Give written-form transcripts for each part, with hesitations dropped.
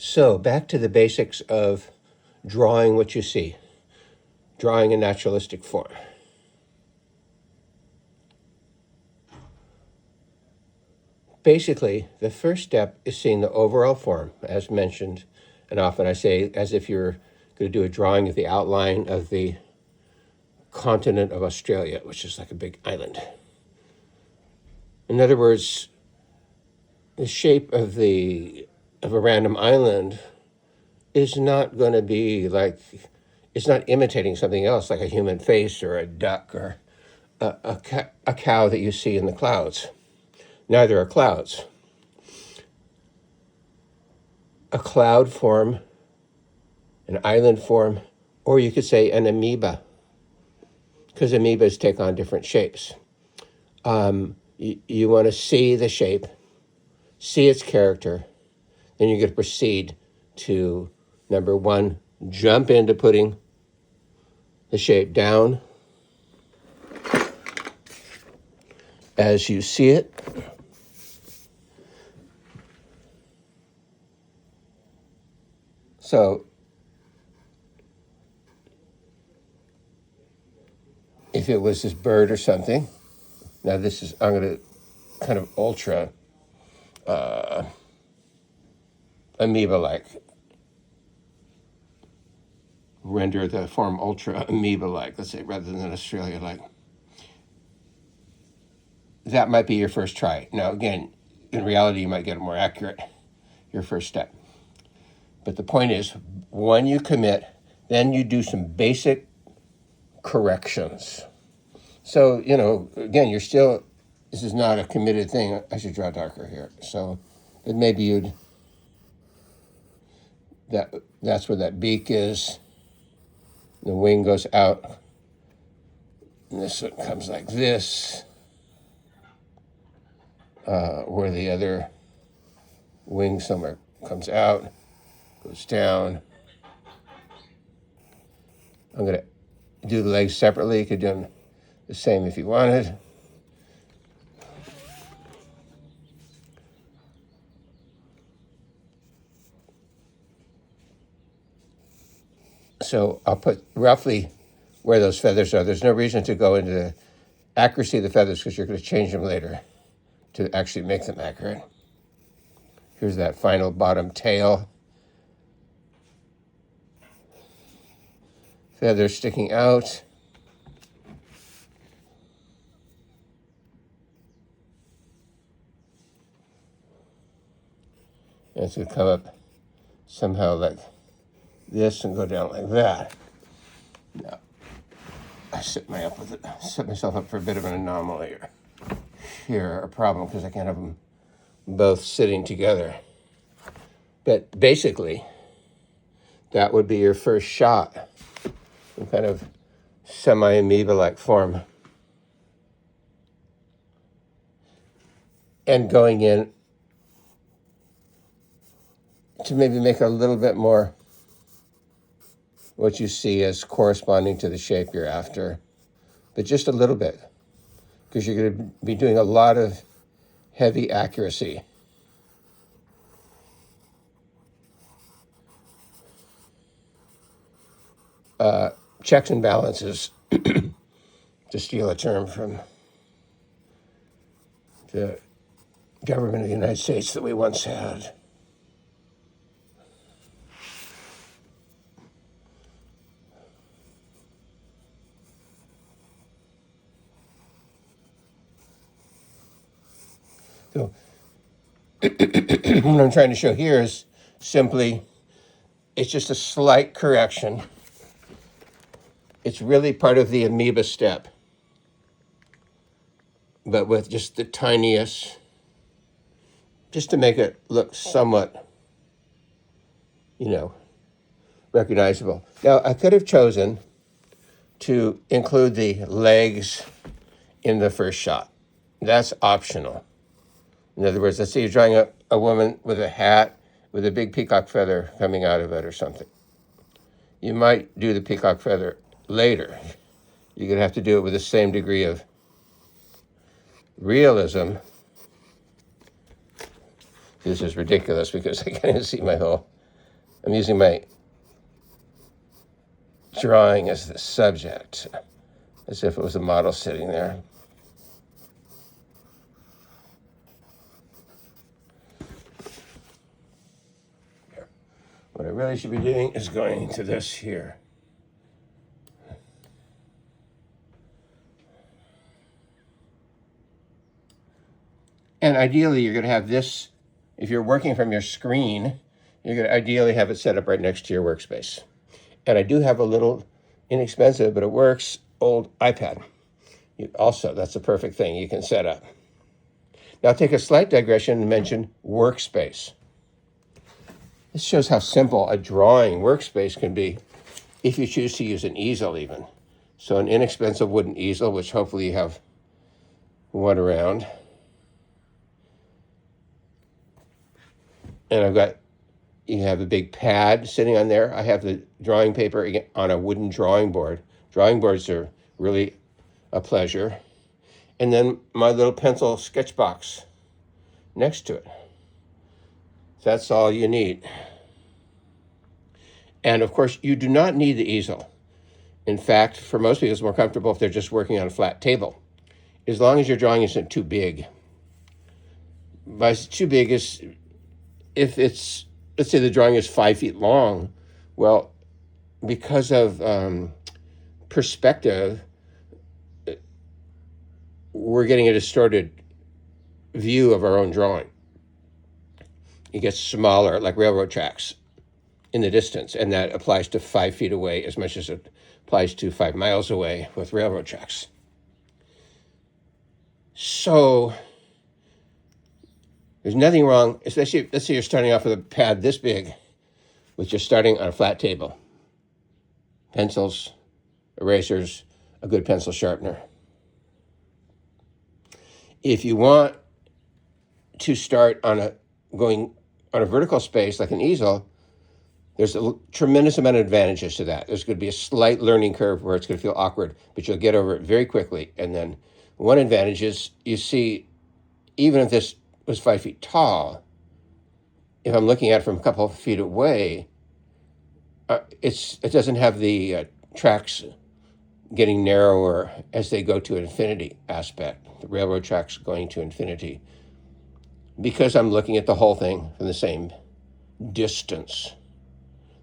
So back to the basics of drawing what you see, drawing a naturalistic form. Basically, the first step is seeing the overall form, as mentioned, and often I say as if you're going to do a drawing of the outline of the continent of Australia, which is like a big island. In other words, the shape of a random island is not going to be like, it's not imitating something else like a human face or a duck or a cow that you see in the clouds. Neither are clouds. A cloud form, an island form, or you could say an amoeba, because amoebas take on different shapes. You want to see the shape, see its character, then you're going to proceed to, number one, jump into putting the shape down as you see it. So if it was this bird or something, now this is, I'm going to kind of ultra amoeba-like, render the form ultra amoeba-like, let's say, rather than Australia-like. That might be your first try. Now, again, in reality, you might get it more accurate, your first step. But the point is, when you commit, then you do some basic corrections. So, again, you're still, this is not a committed thing. I should draw darker here. So, but maybe that's where that beak is. The wing goes out. And this one comes like this. Where the other wing somewhere comes out, goes down. I'm going to do the legs separately. You could do the same if you wanted. So I'll put roughly where those feathers are. There's no reason to go into the accuracy of the feathers because you're going to change them later to actually make them accurate. Here's that final bottom tail. Feathers sticking out. And it's going to come up somehow like this and go down like that. Now, I set myself up for a bit of an anomaly here, a problem, because I can't have them both sitting together. But basically, that would be your first shot, some kind of semi-amoeba-like form. And going in to maybe make a little bit more what you see as corresponding to the shape you're after, but just a little bit, because you're going to be doing a lot of heavy accuracy. Checks and balances, to steal a term from the government of the United States that we once had. So what I'm trying to show here is simply, it's just a slight correction. It's really part of the amoeba step, but with just the tiniest, just to make it look somewhat, recognizable. Now, I could have chosen to include the legs in the first shot. That's optional. In other words, let's say you're drawing a woman with a hat with a big peacock feather coming out of it or something. You might do the peacock feather later. You're going to have to do it with the same degree of realism. This is ridiculous because I can't even see my whole I'm using my drawing as the subject, as if it was a model sitting there. What I really should be doing is going to this here. And ideally, you're going to have this, if you're working from your screen, you're going to ideally have it set up right next to your workspace. And I do have a little inexpensive, but it works, old iPad. Also, that's a perfect thing you can set up. Now, I'll take a slight digression and mention workspace. This shows how simple a drawing workspace can be if you choose to use an easel even. So an inexpensive wooden easel, which hopefully you have one around. And you have a big pad sitting on there. I have the drawing paper on a wooden drawing board. Drawing boards are really a pleasure. And then my little pencil sketch box next to it. That's all you need. And of course, you do not need the easel. In fact, for most people, it's more comfortable if they're just working on a flat table, as long as your drawing isn't too big. By too big is if it's, let's say the drawing is 5 feet long. Well, because of perspective, we're getting a distorted view of our own drawing. It gets smaller, like railroad tracks in the distance, and that applies to 5 feet away as much as it applies to 5 miles away with railroad tracks. So there's nothing wrong, especially, let's say you're starting off with a pad this big, with just starting on a flat table. Pencils, erasers, a good pencil sharpener. If you want to start going on a vertical space like an easel, there's a tremendous amount of advantages to that. There's going to be a slight learning curve where it's going to feel awkward, but you'll get over it very quickly. And then one advantage is, you see, even if this was 5 feet tall, if I'm looking at it from a couple of feet away, it doesn't have the tracks getting narrower as they go to infinity aspect, the railroad tracks going to infinity, because I'm looking at the whole thing from the same distance.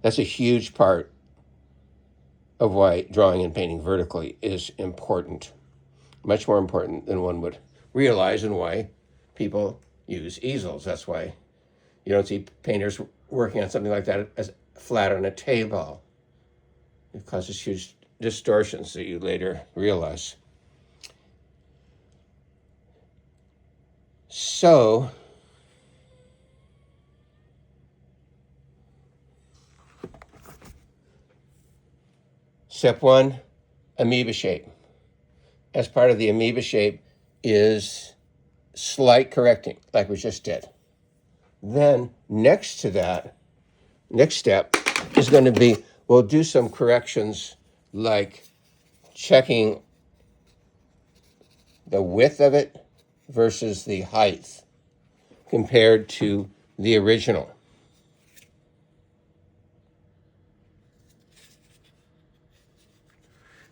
That's a huge part of why drawing and painting vertically is important, much more important than one would realize, and why people use easels. That's why you don't see painters working on something like that as flat on a table. It causes huge distortions that you later realize. So, step one, amoeba shape. As part of the amoeba shape is slight correcting, like we just did. Then next to that, next step is going to be, we'll do some corrections like checking the width of it versus the height compared to the original.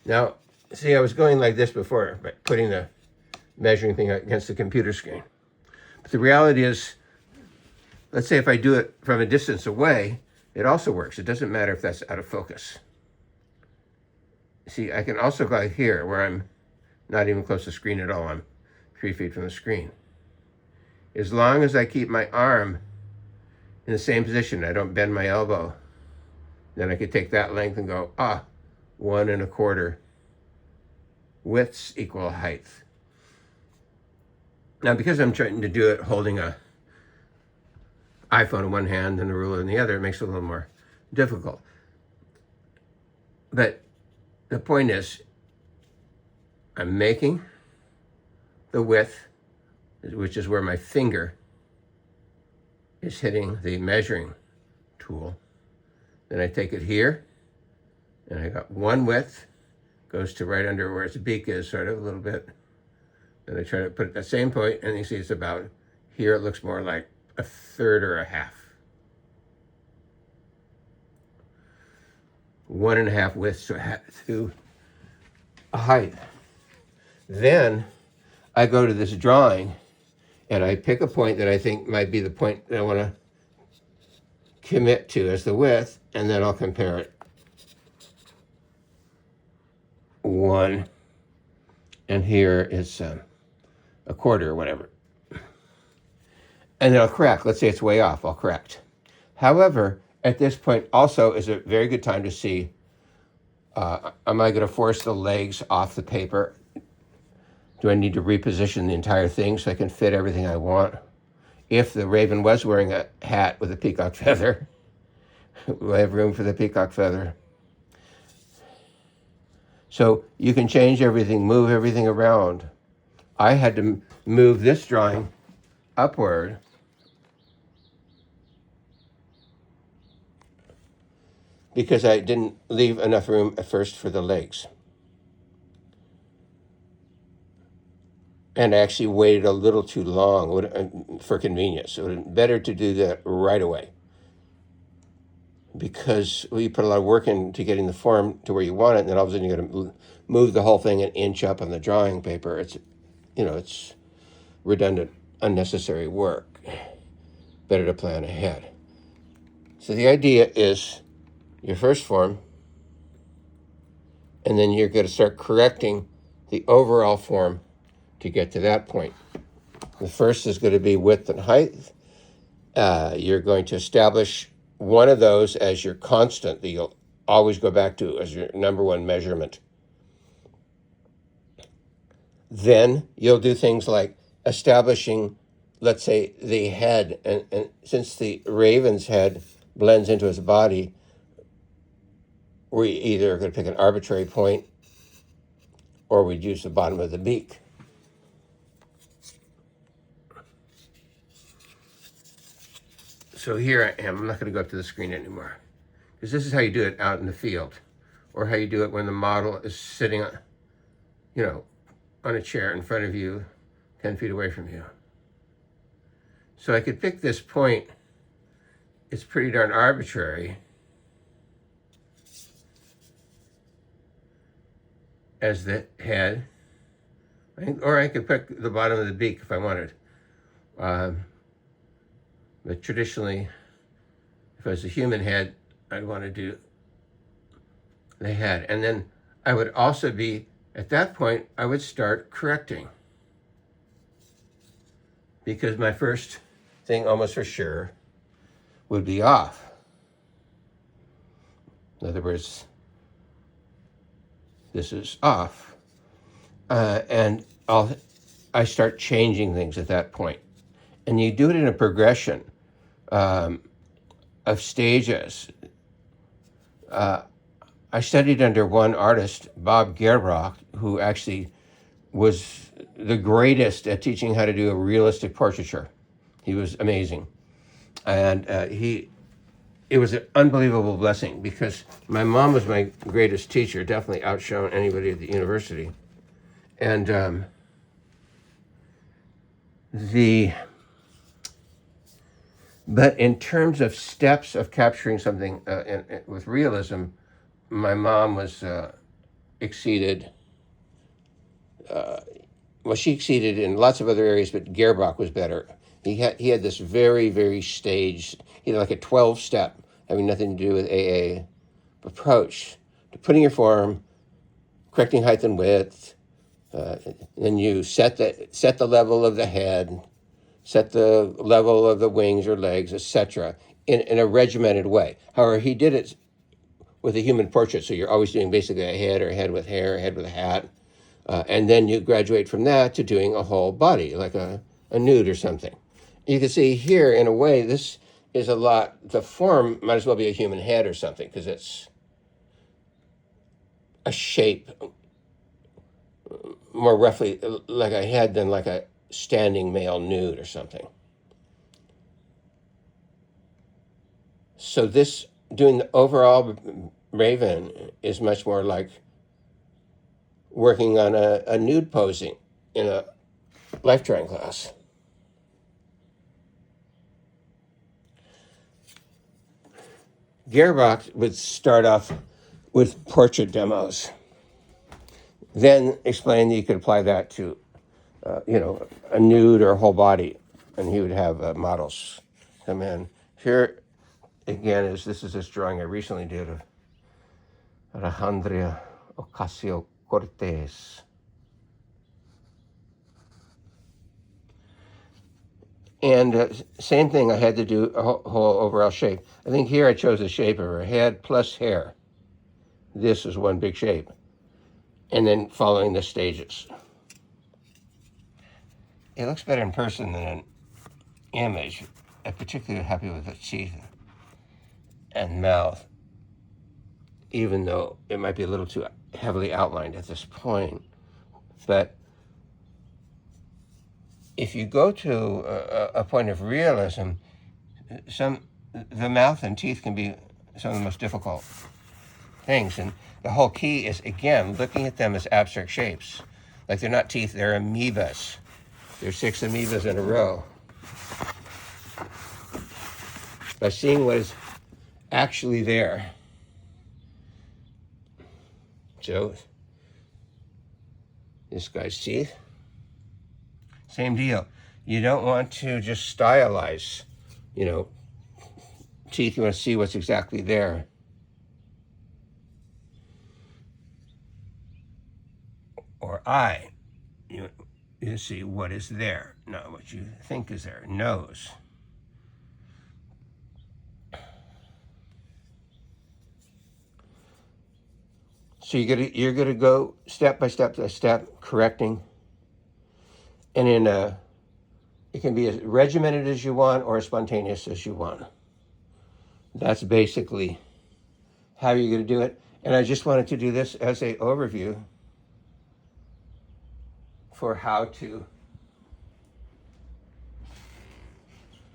Now, see, I was going like this before, by putting the measuring thing against the computer screen. But the reality is, let's say if I do it from a distance away, it also works. It doesn't matter if that's out of focus. See, I can also go here where I'm not even close to the screen at all. I'm 3 feet from the screen. As long as I keep my arm in the same position, I don't bend my elbow, then I could take that length and go, 1 1/4 widths equal height. Now, because I'm trying to do it holding a iPhone in one hand and a ruler in the other, it makes it a little more difficult. But the point is, I'm making the width, which is where my finger is hitting the measuring tool. Then I take it here, and I got one width, goes to right under where its beak is, sort of a little bit. Then I try to put it at that same point, and you see it's about here. It looks more like 1/3 or 1/2. 1.5 width to a height. Then I go to this drawing and I pick a point that I think might be the point that I want to commit to as the width, and then I'll compare it. 1, and here is a quarter or whatever. And then I'll correct. Let's say it's way off, I'll correct. However, at this point also is a very good time to see, am I going to force the legs off the paper? Do I need to reposition the entire thing so I can fit everything I want? If the raven was wearing a hat with a peacock feather, will I have room for the peacock feather? So you can change everything, move everything around. I had to move this drawing upward because I didn't leave enough room at first for the legs. And I actually waited a little too long for convenience. It would have been better to do that right away, because you put a lot of work into getting the form to where you want it, and then all of a sudden you're going to move the whole thing an inch up on the drawing paper. It's redundant, unnecessary work. Better to plan ahead. So the idea is your first form, and then you're going to start correcting the overall form to get to that point. The first is going to be width and height. You're going to establish one of those as your constant that you'll always go back to as your number one measurement. Then you'll do things like establishing, let's say, the head. And since the raven's head blends into his body, we either are going to pick an arbitrary point or we'd use the bottom of the beak. So here I am. I'm not going to go up to the screen anymore, because this is how you do it out in the field, or how you do it when the model is sitting on, on a chair in front of you, 10 feet away from you. So I could pick this point. It's pretty darn arbitrary as the head, or I could pick the bottom of the beak if I wanted. But traditionally, if it was a human head, I'd want to do the head. And then I would also be, at that point, I would start correcting, because my first thing, almost for sure, would be off. In other words, this is off. And I start changing things at that point. And you do it in a progression of stages. I studied under one artist, Bob Gerbach, who actually was the greatest at teaching how to do a realistic portraiture. He was amazing. And it was an unbelievable blessing, because my mom was my greatest teacher, definitely outshone anybody at the university. And but in terms of steps of capturing something with realism, my mom was exceeded. She exceeded in lots of other areas, but Gerbach was better. He had this very, very staged, like a 12-step, having nothing to do with AA approach to putting your form, correcting height and width. Then you set the level of the head, set the level of the wings or legs, etc., in a regimented way. However, he did it with a human portrait, so you're always doing basically a head with hair, a head with a hat, and then you graduate from that to doing a whole body, like a nude or something. You can see here, in a way, this is a lot, the form might as well be a human head or something, because it's a shape more roughly like a head than like a standing male nude or something. So this, doing the overall raven, is much more like working on a nude posing in a life drawing class. Gerbach would start off with portrait demos. Then explain that you could apply that to, a nude or a whole body, and he would have models come in. Here again this is this drawing I recently did of Alejandra Ocasio-Cortez. And same thing, I had to do a whole overall shape. I think here I chose the shape of her head plus hair. This is one big shape. And then following the stages. It looks better in person than an image. I'm particularly happy with the teeth and mouth, even though it might be a little too heavily outlined at this point. But if you go to a point of realism, the mouth and teeth can be some of the most difficult things. And the whole key is, again, looking at them as abstract shapes. Like they're not teeth, they're amoebas. There's 6 amoebas in a row. By seeing what is actually there. So, this guy's teeth. Same deal. You don't want to just stylize, teeth. You want to see what's exactly there. Or eye. You see what is there, not what you think is there. Nose. So you're gonna go step by step, correcting, and it can be as regimented as you want or as spontaneous as you want. That's basically how you're going to do it. And I just wanted to do this as an overview for how to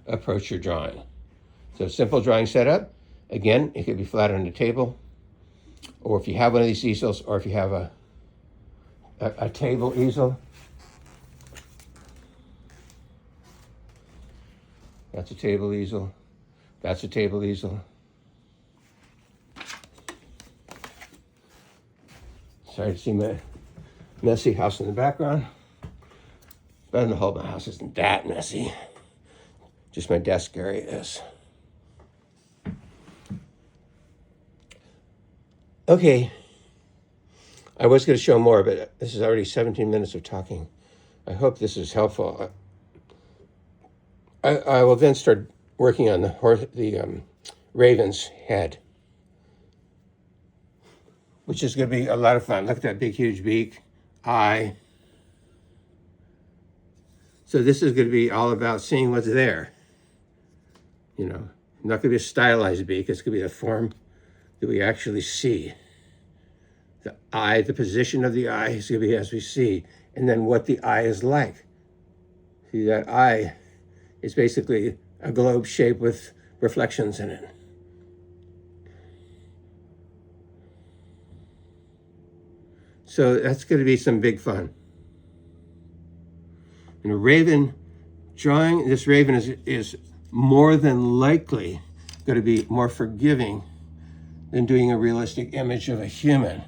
approach your drawing. So simple drawing setup. Again, it could be flat on the table, or if you have one of these easels, or if you have a table easel. That's a table easel. That's a table easel. Sorry to see my messy house in the background. But on the whole, my house isn't that messy. Just my desk area is. Okay. I was going to show more, but this is already 17 minutes of talking. I hope this is helpful. I will then start working on the raven's head, which is going to be a lot of fun. Look at that big, huge beak, eye. So this is going to be all about seeing what's there. Not going to be a stylized beak. It's going to be a form that we actually see. The eye, the position of the eye is going to be as we see, and then what the eye is like. See, that eye is basically a globe shape with reflections in it. So that's going to be some big fun. And a raven, drawing this raven is more than likely going to be more forgiving than doing a realistic image of a human,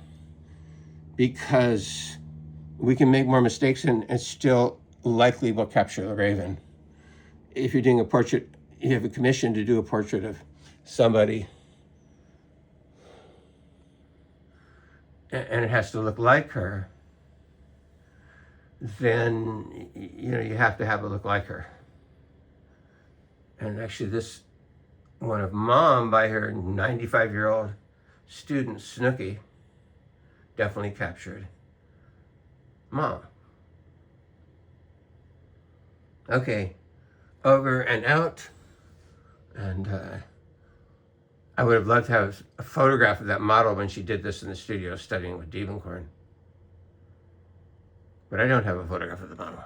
because we can make more mistakes and still likely will capture the raven. If you're doing a portrait, you have a commission to do a portrait of somebody, and it has to look like her, then you have to have it look like her. And actually this one of Mom by her 95-year-old student Snooky definitely captured Mom. Okay, over and out. And I would have loved to have a photograph of that model when she did this in the studio studying with Diebenkorn. But I don't have a photograph of the model.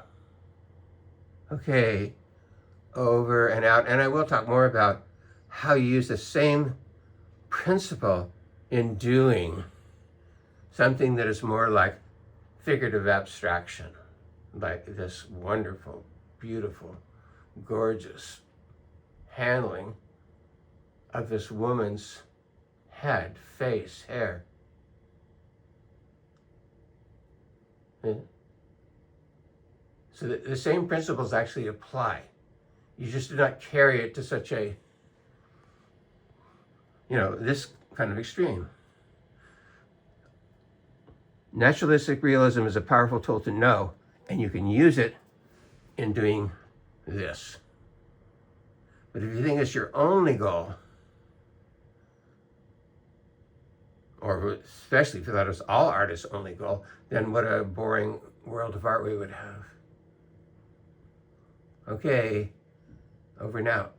Okay, over and out. And I will talk more about how you use the same principle in doing something that is more like figurative abstraction, like this wonderful, beautiful, gorgeous handling of this woman's head, face, hair, So the same principles actually apply. You just do not carry it to such a, this kind of extreme. Naturalistic realism is a powerful tool to know, and you can use it in doing this. But if you think it's your only goal, or especially if you thought it was all artists' only goal, then what a boring world of art we would have. Okay, over and out.